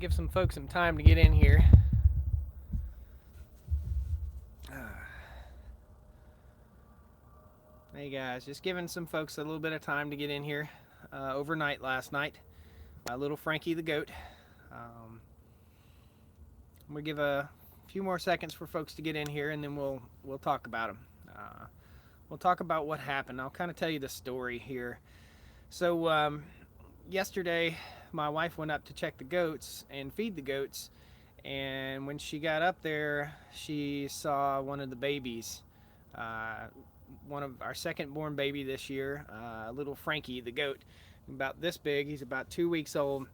Give some folks some time to get in here. Hey guys, just giving some folks a little bit of time to get in here. Overnight last night, Little Frankie the goat. Um, we'll give a few more seconds for folks to get in here, and then we'll talk about them. We'll talk about what happened. I'll kind of tell you the story here. So yesterday, my wife went up to check the goats and feed the goats, and when she got up there, she saw one of the babies. Uh, One of our second born baby this year, little Frankie the goat, about this big. He's about 2 weeks old,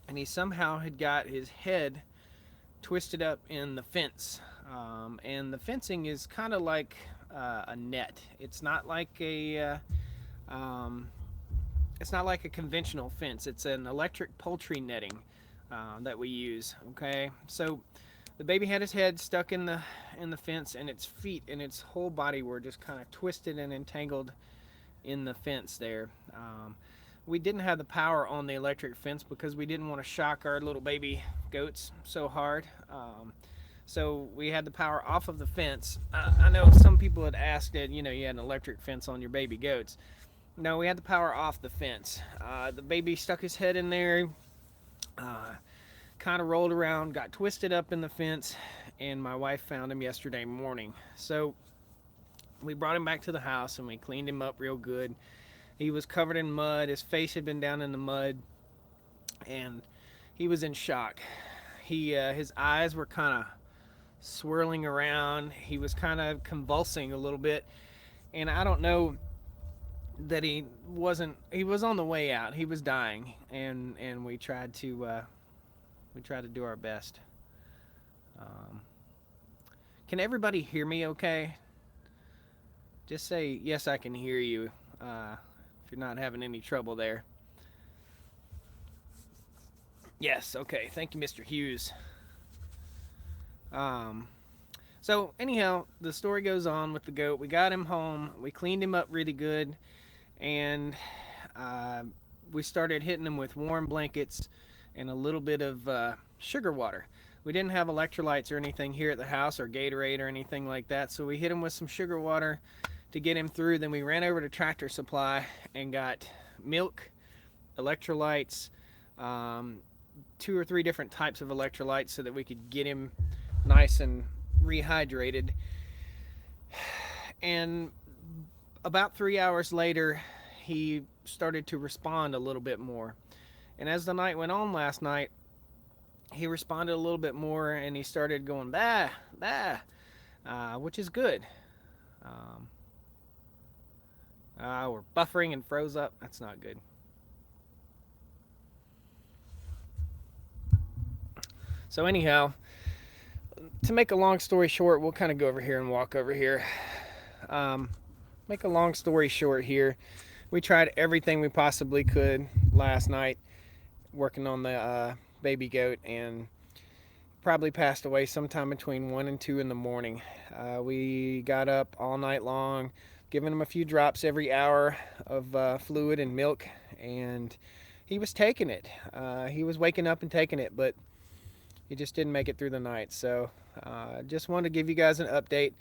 and he somehow had got his head twisted up in the fence. And the fencing is kind of like a net. Um, it's not like a conventional fence. It's an electric poultry netting that we use. Okay, so the baby had his head stuck in the fence, and its feet and its whole body were just kind of twisted and entangled in the fence there. We didn't have the power on the electric fence because we didn't want to shock our little baby goats so hard. So we had the power off of the fence. I know some people had asked that you had an electric fence on your baby goats. No, we had the power off the fence. The baby stuck his head in there. Kind of rolled around, got twisted up in the fence, and my wife found him yesterday morning. So we brought him back to the house and we cleaned him up real good. He was covered in mud. His face had been down in the mud, and he was in shock. His eyes were kind of swirling around. He was kind of convulsing a little bit, and I don't know that he wasn't. He was on the way out. He was dying, and we tried to do our best. Um, can everybody hear me okay? Just say, yes, I can hear you, if you're not having any trouble there. Yes, okay. Thank you, Mr. Hughes. Um, so, anyhow, the story goes on with the goat. We got him home. We cleaned him up really good. And uh, we started hitting him with warm blankets and a little bit of sugar water. We didn't have electrolytes or anything here at the house, or Gatorade or anything like that, so we hit him with some sugar water to get him through. Then we ran over to Tractor Supply and got milk, electrolytes, um, 2 or 3 different types of electrolytes so that we could get him nice and rehydrated. And about 3 hours later, he started to respond a little bit more. And as the night went on last night, he responded a little bit more, and he started going bah, bah, which is good. Um, we're buffering and froze up. That's not good. So anyhow, to make a long story short, we'll kind of go over here and walk over here. Um, make a long story short here, we tried everything we possibly could last night working on the baby goat, and probably passed away sometime between 1 and 2 in the morning. We got up all night long, giving him a few drops every hour of fluid and milk, and he was taking it. He was waking up and taking it, but he just didn't make it through the night. So just wanted to give you guys an update.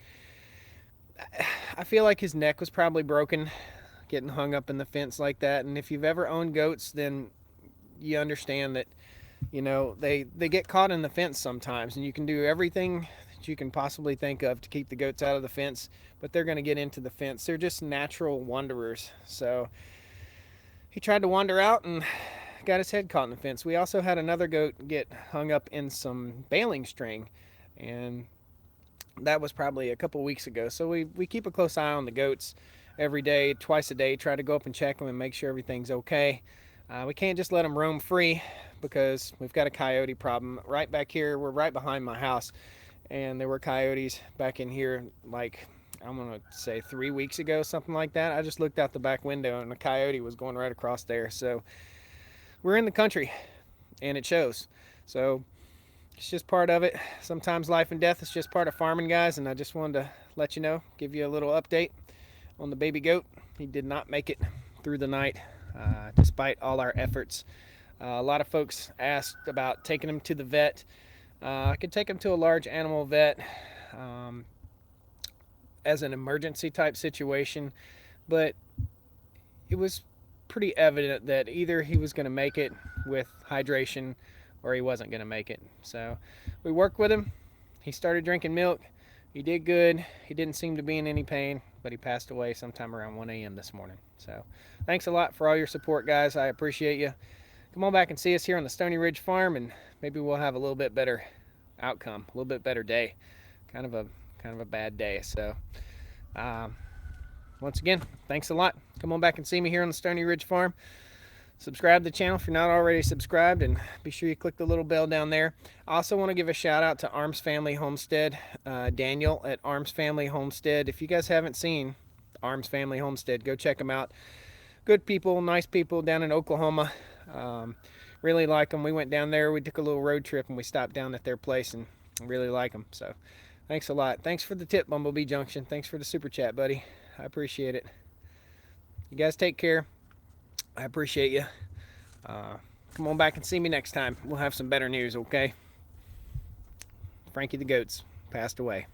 I feel like his neck was probably broken getting hung up in the fence like that, and if you've ever owned goats, then you understand that they get caught in the fence sometimes, and you can do everything that you can possibly think of to keep the goats out of the fence, but they're going to get into the fence. They're just natural wanderers. So he tried to wander out and got his head caught in the fence. We also had another goat get hung up in some baling string, and that was probably a couple weeks ago. So we keep a close eye on the goats every day, twice a day, try to go up and check them and make sure everything's okay. We can't just let them roam free because we've got a coyote problem right back here. We're right behind my house, and there were coyotes back in here, like, I'm going to say 3 weeks ago, something like that. I just looked out the back window and a coyote was going right across there. So we're in the country, and it shows. So it's just part of it. Sometimes life and death is just part of farming, guys, and I just wanted to let you know, give you a little update on the baby goat. He did not make it through the night, despite all our efforts. A lot of folks asked about taking him to the vet. I could take him to a large animal vet um, as an emergency type situation, but it was pretty evident that either he was going to make it with hydration or he wasn't going to make it. So we worked with him. He started drinking milk. He did good. He didn't seem to be in any pain, but he passed away sometime around 1 a.m. this morning. So thanks a lot for all your support, guys. I appreciate you. Come on back and see us here on the Stoney Ridge Farm, and maybe we'll have a little bit better outcome, a little bit better day. Kind of a bad day. So once again, thanks a lot. Come on back and see me here on the Stoney Ridge Farm. Subscribe to the channel if you're not already subscribed, and be sure you click the little bell down there. I also want to give a shout out to Arms Family Homestead, Daniel at Arms Family Homestead. If you guys haven't seen Arms Family Homestead, go check them out. Good people, nice people down in Oklahoma. Really like them. We went down there, we took a little road trip, and we stopped down at their place and really like them. So thanks a lot. Thanks for the tip, Bumblebee Junction. Thanks for the super chat, buddy. I appreciate it. You guys take care. I appreciate you. Come on back and see me next time. We'll have some better news, okay? Frankie the Goats passed away.